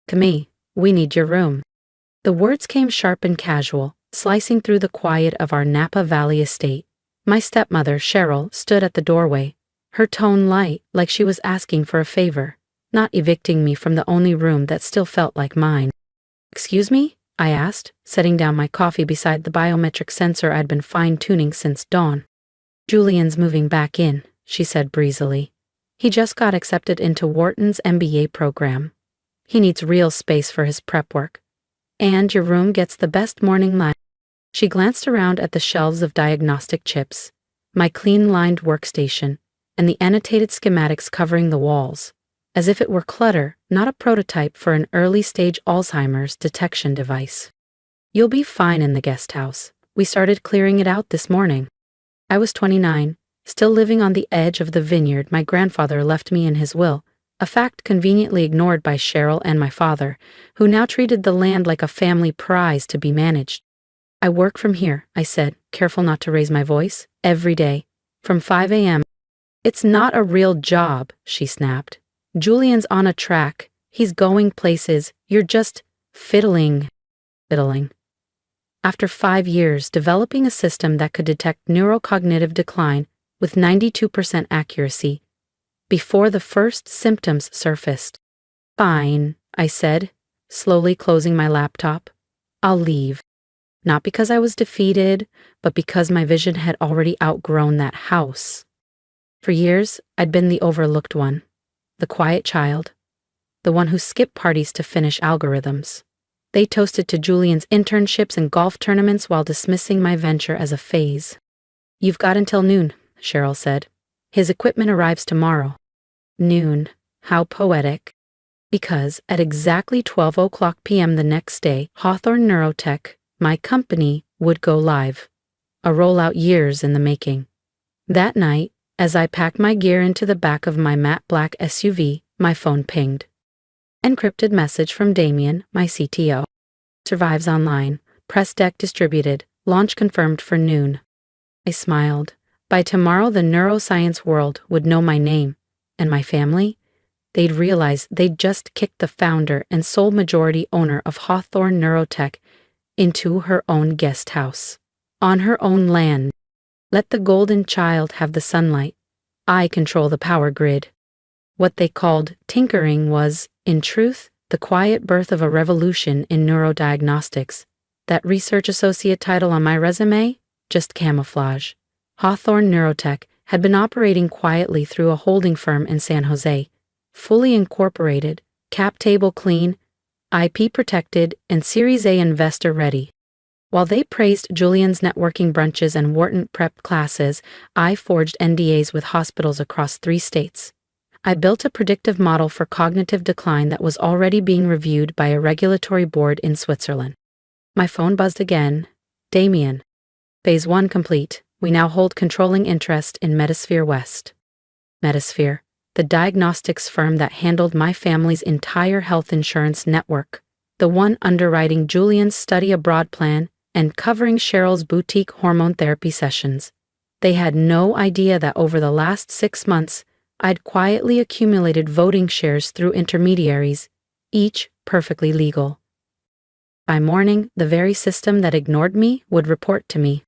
Camille, we need your room. The words came sharp and casual, slicing through the quiet of our Napa Valley estate. My stepmother, Cheryl, stood at the doorway, her tone light, like she was asking for a favor, not evicting me from the only room that still felt like mine. "Excuse me?" I asked, setting down my coffee beside the biometric sensor I'd been fine-tuning since dawn. "Julian's moving back in," she said breezily. "He just got accepted into Wharton's MBA program. He needs real space for his prep work. And your room gets the best morning light." She glanced around at the shelves of diagnostic chips, my clean-lined workstation, and the annotated schematics covering the walls, as if it were clutter, not a prototype for an early-stage Alzheimer's detection device. "You'll be fine in the guest house. We started clearing it out this morning." I was 29, still living on the edge of the vineyard my grandfather left me in his will, a fact conveniently ignored by Cheryl and my father, who now treated the land like a family prize to be managed. "I work from here," I said, careful not to raise my voice, "every day, from 5 a.m. "It's not a real job," she snapped. "Julian's on a track. He's going places. You're just fiddling." After 5 years developing a system that could detect neurocognitive decline with 92% accuracy, before the first symptoms surfaced. "Fine," I said, slowly closing my laptop. "I'll leave." Not because I was defeated, but because my vision had already outgrown that house. For years, I'd been the overlooked one, the quiet child, the one who skipped parties to finish algorithms. They toasted to Julian's internships and golf tournaments while dismissing my venture as a phase. "You've got until noon," Cheryl said. "His equipment arrives tomorrow." Noon. How poetic. Because at exactly 12 p.m. the next day, Hawthorne Neurotech, my company, would go live. A rollout years in the making. That night, as I packed my gear into the back of my matte black SUV, my phone pinged. Encrypted message from Damien, my CTO. "Survives online. Press deck distributed. Launch confirmed for noon." I smiled. By tomorrow the neuroscience world would know my name. And my family? They'd realize they'd just kicked the founder and sole majority owner of Hawthorne Neurotech into her own guest house. On her own land. Let the golden child have the sunlight. I control the power grid. What they called tinkering was, in truth, the quiet birth of a revolution in neurodiagnostics. That research associate title on my resume? Just camouflage. Hawthorne Neurotech had been operating quietly through a holding firm in San Jose, fully incorporated, cap table clean, IP protected, and Series A investor ready. While they praised Julian's networking brunches and Wharton prep classes, I forged NDAs with hospitals across 3 states. I built a predictive model for cognitive decline that was already being reviewed by a regulatory board in Switzerland. My phone buzzed again. "Damien. Phase 1 complete. We now hold controlling interest in Metasphere West." Metasphere, the diagnostics firm that handled my family's entire health insurance network, the one underwriting Julian's study abroad plan and covering Cheryl's boutique hormone therapy sessions. They had no idea that over the last 6 months, I'd quietly accumulated voting shares through intermediaries, each perfectly legal. By morning, the very system that ignored me would report to me.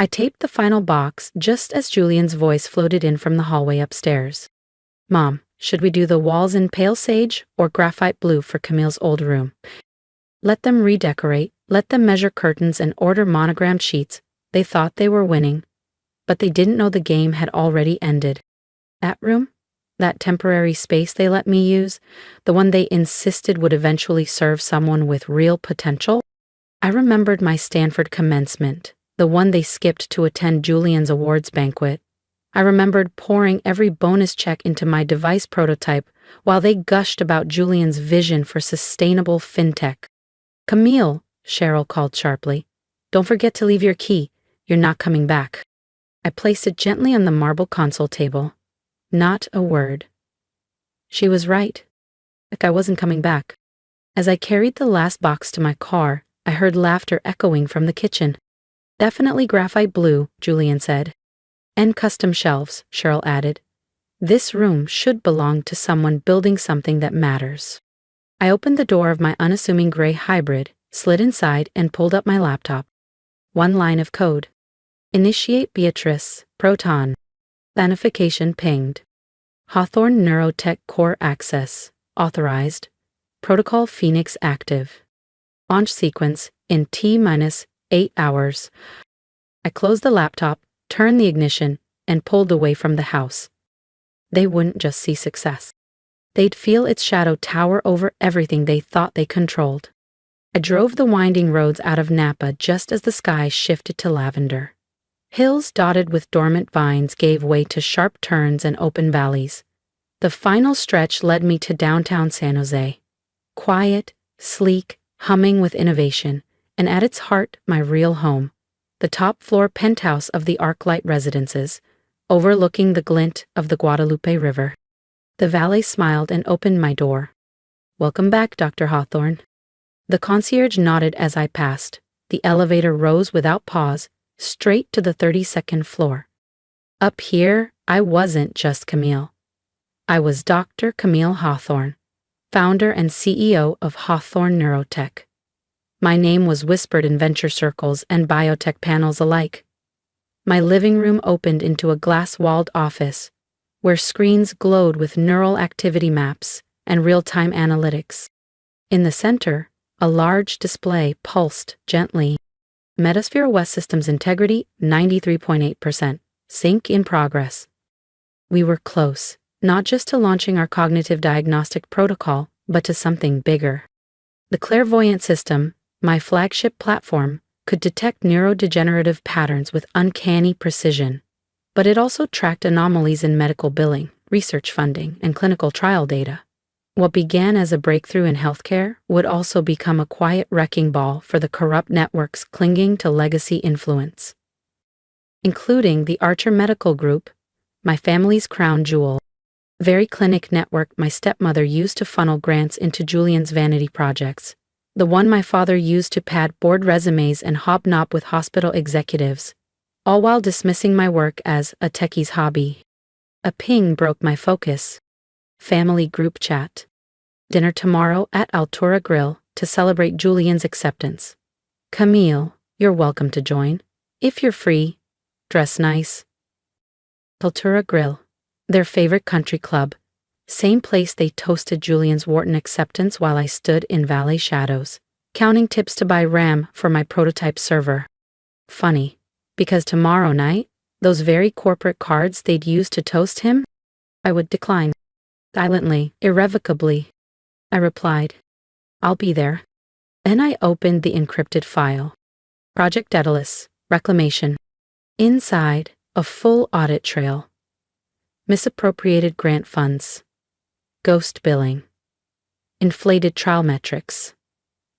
I taped the final box just as Julian's voice floated in from the hallway upstairs. "Mom, should we do the walls in pale sage or graphite blue for Camille's old room? Let them redecorate, let them measure curtains and order monogrammed sheets." They thought they were winning, but they didn't know the game had already ended. That room? That temporary space they let me use? The one they insisted would eventually serve someone with real potential? I remembered my Stanford commencement, the one they skipped to attend Julian's awards banquet. I remembered pouring every bonus check into my device prototype while they gushed about Julian's vision for sustainable fintech. "Camille," Cheryl called sharply, "don't forget to leave your key. You're not coming back." I placed it gently on the marble console table. Not a word. She was right. Like I wasn't coming back. As I carried the last box to my car, I heard laughter echoing from the kitchen. "Definitely graphite blue," Julian said. "And custom shelves," Cheryl added. "This room should belong to someone building something that matters." I opened the door of my unassuming gray hybrid, slid inside, and pulled up my laptop. One line of code. Initiate Beatrice, Proton. Planification pinged. Hawthorne Neurotech Core Access, authorized. Protocol Phoenix active. Launch sequence in T-8 hours. I closed the laptop, turned the ignition, and pulled away from the house. They wouldn't just see success. They'd feel its shadow tower over everything they thought they controlled. I drove the winding roads out of Napa just as the sky shifted to lavender. Hills dotted with dormant vines gave way to sharp turns and open valleys. The final stretch led me to downtown San Jose. Quiet, sleek, humming with innovation, and at its heart, my real home. The top-floor penthouse of the Arclight residences, overlooking the glint of the Guadalupe River. The valet smiled and opened my door. "Welcome back, Dr. Hawthorne." The concierge nodded as I passed. The elevator rose without pause, straight to the 32nd floor. Up here, I wasn't just Camille. I was Dr. Camille Hawthorne, founder and CEO of Hawthorne Neurotech. My name was whispered in venture circles and biotech panels alike. My living room opened into a glass-walled office, where screens glowed with neural activity maps and real-time analytics. In the center, a large display pulsed gently. Metasphere West Systems integrity, 93.8%. Sync in progress. We were close, not just to launching our cognitive diagnostic protocol, but to something bigger. The Clairvoyant system, my flagship platform, could detect neurodegenerative patterns with uncanny precision, but it also tracked anomalies in medical billing, research funding, and clinical trial data. What began as a breakthrough in healthcare would also become a quiet wrecking ball for the corrupt networks clinging to legacy influence. Including the Archer Medical Group, my family's crown jewel. Very clinic network my stepmother used to funnel grants into Julian's vanity projects. The one my father used to pad board resumes and hobnob with hospital executives, all while dismissing my work as a techie's hobby. A ping broke my focus. Family group chat. Dinner tomorrow at Altura Grill to celebrate Julian's acceptance. Camille, you're welcome to join. If you're free, dress nice. Altura Grill, their favorite country club. Same place they toasted Julian's Wharton acceptance while I stood in valet shadows, counting tips to buy RAM for my prototype server. Funny, because tomorrow night, those very corporate cards they'd used to toast him, I would decline. Silently, irrevocably. I replied, "I'll be there." Then I opened the encrypted file. Project Daedalus, Reclamation. Inside, a full audit trail. Misappropriated grant funds. Ghost billing. Inflated trial metrics.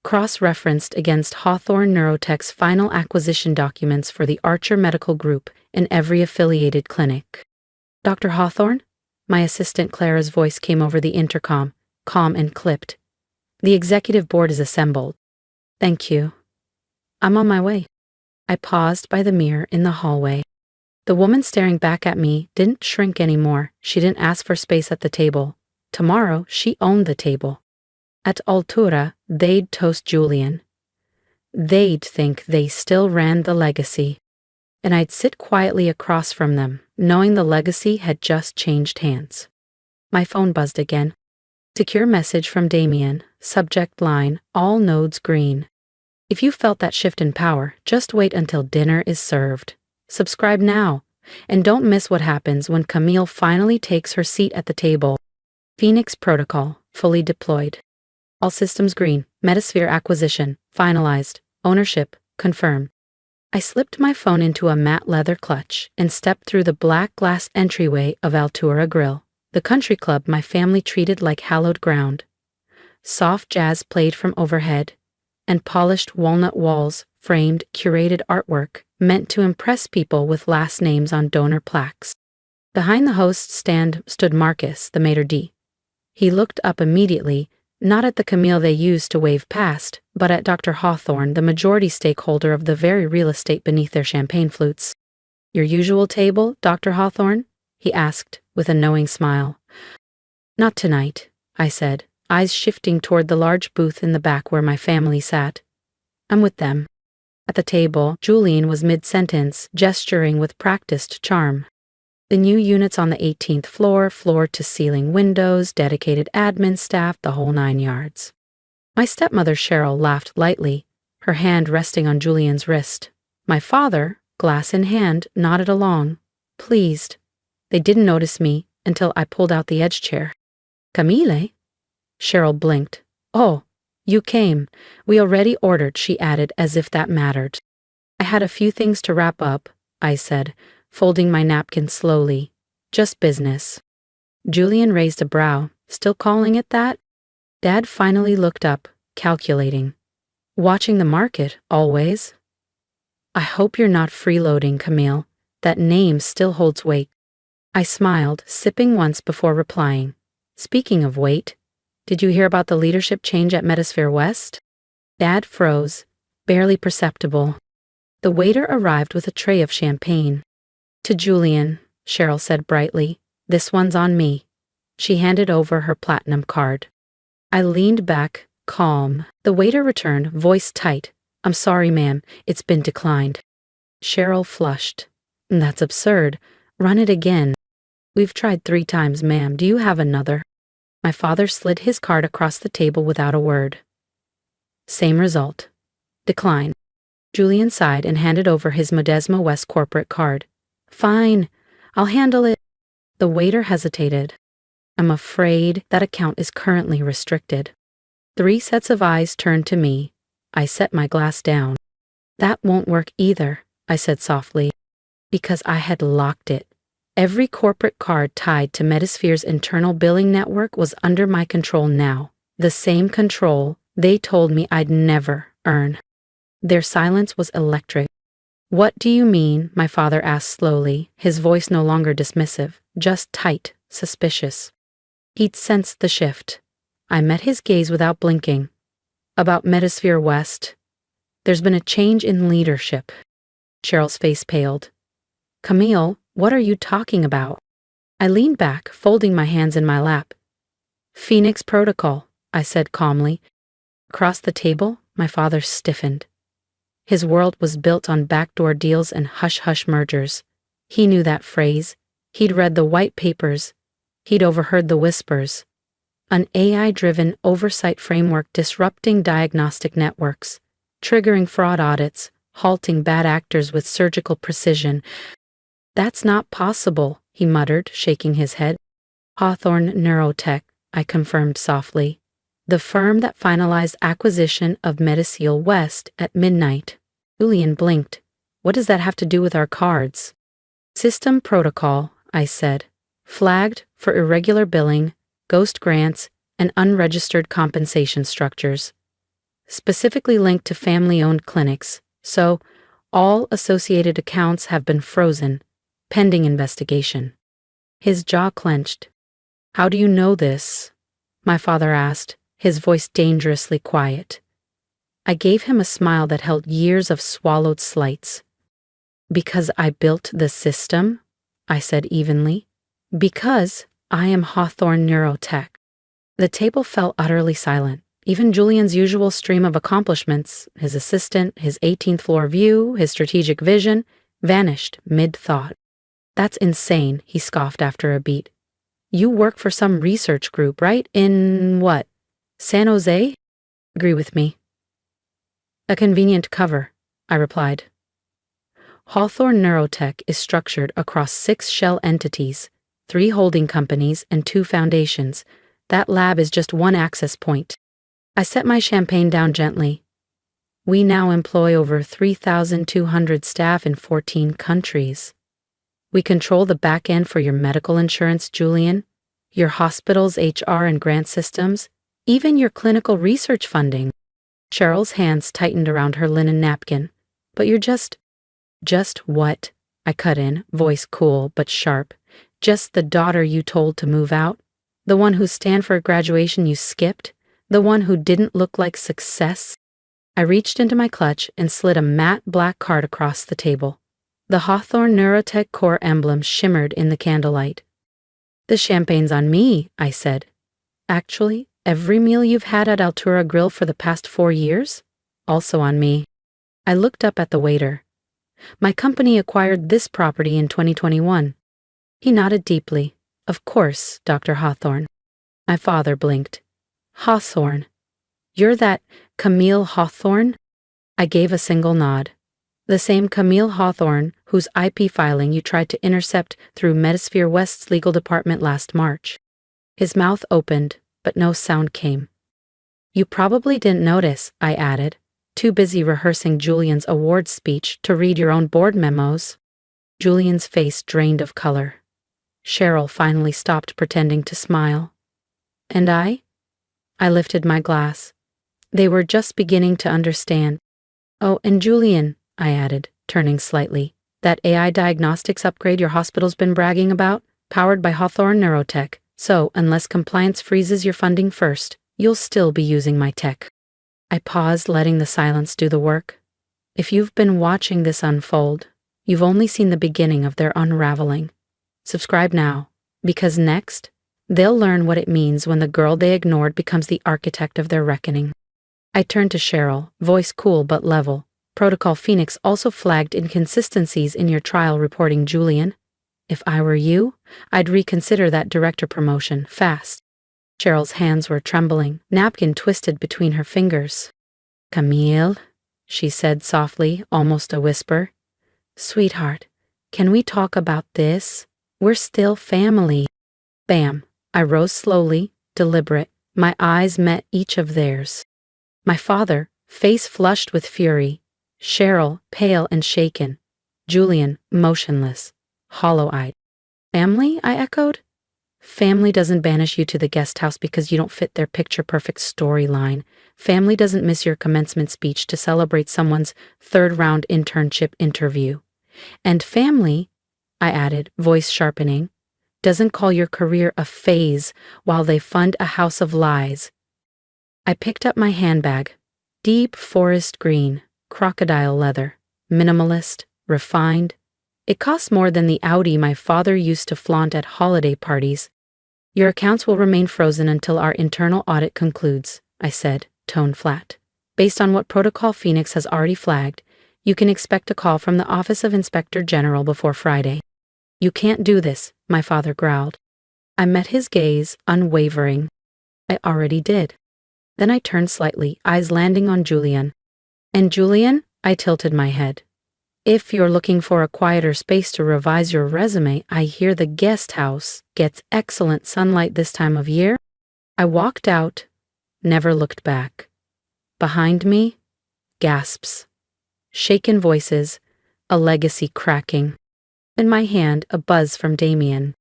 Cross-referenced against Hawthorne Neurotech's final acquisition documents for the Archer Medical Group and every affiliated clinic. "Dr. Hawthorne?" My assistant Clara's voice came over the intercom, calm and clipped. "The executive board is assembled." "Thank you. I'm on my way." I paused by the mirror in the hallway. The woman staring back at me didn't shrink anymore. She didn't ask for space at the table. Tomorrow, she owned the table. At Altura, they'd toast Julian. They'd think they still ran the legacy. And I'd sit quietly across from them, knowing the legacy had just changed hands. My phone buzzed again. Secure message from Damien, subject line, all nodes green. If you felt that shift in power, just wait until dinner is served. Subscribe now, and don't miss what happens when Camille finally takes her seat at the table. Phoenix Protocol, fully deployed. All systems green, Metasphere acquisition, finalized, ownership, confirmed. I slipped my phone into a matte leather clutch and stepped through the black glass entryway of Altura Grill, the country club my family treated like hallowed ground. Soft jazz played from overhead, and polished walnut walls framed curated artwork meant to impress people with last names on donor plaques. Behind the host's stand stood Marcus, the maitre d'. He looked up immediately, not at the Camille they used to wave past, but at Dr. Hawthorne, the majority stakeholder of the very real estate beneath their champagne flutes. "Your usual table, Dr. Hawthorne?" he asked, with a knowing smile. "Not tonight," I said, eyes shifting toward the large booth in the back where my family sat. I'm with them. At the table, Julian was mid-sentence, gesturing with practiced charm. The new units on the 18th floor, floor-to-ceiling windows, dedicated admin staff, the whole 9 yards. My stepmother Cheryl laughed lightly, her hand resting on Julian's wrist. My father, glass in hand, nodded along, pleased. They didn't notice me until I pulled out the edge chair. Camille? Cheryl blinked. Oh, you came. We already ordered, she added, as if that mattered. I had a few things to wrap up, I said, folding my napkin slowly. Just business. Julian raised a brow. Still calling it that? Dad finally looked up, calculating. Watching the market, always. I hope you're not freeloading, Camille. That name still holds weight. I smiled, sipping once before replying. Speaking of weight, did you hear about the leadership change at Metasphere West? Dad froze, barely perceptible. The waiter arrived with a tray of champagne. To Julian, Cheryl said brightly, this one's on me. She handed over her platinum card. I leaned back, calm. The waiter returned, voice tight. I'm sorry, ma'am, it's been declined. Cheryl flushed. That's absurd. Run it again. We've tried 3 times, ma'am. Do you have another? My father slid his card across the table without a word. Same result. Decline. Julian sighed and handed over his Modesma West corporate card. Fine. I'll handle it. The waiter hesitated. I'm afraid that account is currently restricted. 3 sets of eyes turned to me. I set my glass down. That won't work either, I said softly, because I had locked it. Every corporate card tied to Metasphere's internal billing network was under my control now, the same control they told me I'd never earn. Their silence was electric. What do you mean? My father asked slowly, his voice no longer dismissive, just tight, suspicious. He'd sensed the shift. I met his gaze without blinking. About Metasphere West. There's been a change in leadership. Cheryl's face paled. Camille, what are you talking about? I leaned back, folding my hands in my lap. Phoenix Protocol, I said calmly. Across the table, my father stiffened. His world was built on backdoor deals and hush-hush mergers. He knew that phrase. He'd read the white papers. He'd overheard the whispers. An AI-driven oversight framework disrupting diagnostic networks, triggering fraud audits, halting bad actors with surgical precision. That's not possible, he muttered, shaking his head. Hawthorne Neurotech, I confirmed softly. The firm that finalized acquisition of Metasphere West at midnight. Julian blinked. What does that have to do with our cards? System protocol, I said. Flagged for irregular billing, ghost grants, and unregistered compensation structures. Specifically linked to family-owned clinics, so all associated accounts have been frozen, pending investigation. His jaw clenched. How do you know this? My father asked, his voice dangerously quiet. I gave him a smile that held years of swallowed slights. Because I built the system, I said evenly. Because I am Hawthorne Neurotech. The table fell utterly silent. Even Julian's usual stream of accomplishments, his assistant, his 18th floor view, his strategic vision, vanished mid-thought. That's insane, he scoffed after a beat. You work for some research group, right? In what? San Jose? Agree with me. A convenient cover, I replied. Hawthorne Neurotech is structured across 6 shell entities, 3 holding companies and 2 foundations. That lab is just one access point. I set my champagne down gently. We now employ over 3,200 staff in 14 countries. We control the back end for your medical insurance, Julian, your hospital's HR and grant systems, even your clinical research funding. Cheryl's hands tightened around her linen napkin. But you're just what? I cut in, voice cool but sharp. Just the daughter you told to move out? The one whose Stanford graduation you skipped? The one who didn't look like success? I reached into my clutch and slid a matte black card across the table. The Hawthorne Neurotech core emblem shimmered in the candlelight. The champagne's on me, I said. Actually, Every meal you've had at Altura Grill for the past 4 years? Also on me. I looked up at the waiter. My company acquired this property in 2021. He nodded deeply. Of course, Dr. Hawthorne. My father blinked. Hawthorne. You're that Camille Hawthorne? I gave a single nod. The same Camille Hawthorne whose IP filing you tried to intercept through Metasphere West's legal department last March. His mouth opened, but no sound came. You probably didn't notice, I added, too busy rehearsing Julian's awards speech to read your own board memos. Julian's face drained of color. Cheryl finally stopped pretending to smile. And I? I lifted my glass. They were just beginning to understand. Oh, and Julian, I added, turning slightly, that AI diagnostics upgrade your hospital's been bragging about, powered by Hawthorne Neurotech, so unless compliance freezes your funding first, you'll still be using my tech. I paused, letting the silence do the work. If you've been watching this unfold, you've only seen the beginning of their unraveling. Subscribe now, because next, they'll learn what it means when the girl they ignored becomes the architect of their reckoning. I turned to Cheryl, voice cool but level. Protocol Phoenix also flagged inconsistencies in your trial reporting, Julian. If I were you, I'd reconsider that director promotion, fast. Cheryl's hands were trembling, napkin twisted between her fingers. Camille, she said softly, almost a whisper. Sweetheart, can we talk about this? We're still family. Bam. I rose slowly, deliberate. My eyes met each of theirs. My father, face flushed with fury. Cheryl, pale and shaken. Julian, motionless, hollow-eyed. Family? I echoed. Family doesn't banish you to the guest house because you don't fit their picture-perfect storyline. Family doesn't miss your commencement speech to celebrate someone's third-round internship interview. And family, I added, voice sharpening, doesn't call your career a phase while they fund a house of lies. I picked up my handbag. Deep forest green, crocodile leather, minimalist, refined. It costs more than the Audi my father used to flaunt at holiday parties. Your accounts will remain frozen until our internal audit concludes, I said, tone flat. Based on what Protocol Phoenix has already flagged, you can expect a call from the Office of Inspector General before Friday. You can't do this, my father growled. I met his gaze, unwavering. I already did. Then I turned slightly, eyes landing on Julian. And Julian, I tilted my head. If you're looking for a quieter space to revise your resume, I hear the guest house gets excellent sunlight this time of year. I walked out, never looked back. Behind me, gasps, shaken voices, a legacy cracking. In my hand, a buzz from Damien.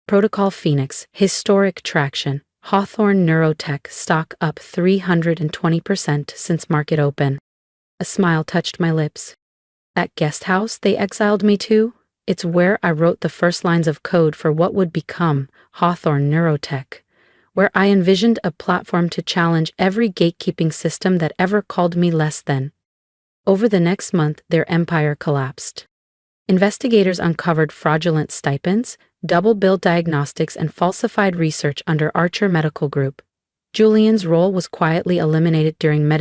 Protocol Phoenix, historic traction. Hawthorne Neurotech stock up 320% since market open. A smile touched my lips. That guest house they exiled me to, it's where I wrote the first lines of code for what would become Hawthorne Neurotech, where I envisioned a platform to challenge every gatekeeping system that ever called me less than. Over the next month, their empire collapsed. Investigators uncovered fraudulent stipends, double-billed diagnostics, and falsified research under Archer Medical Group. Julian's role was quietly eliminated during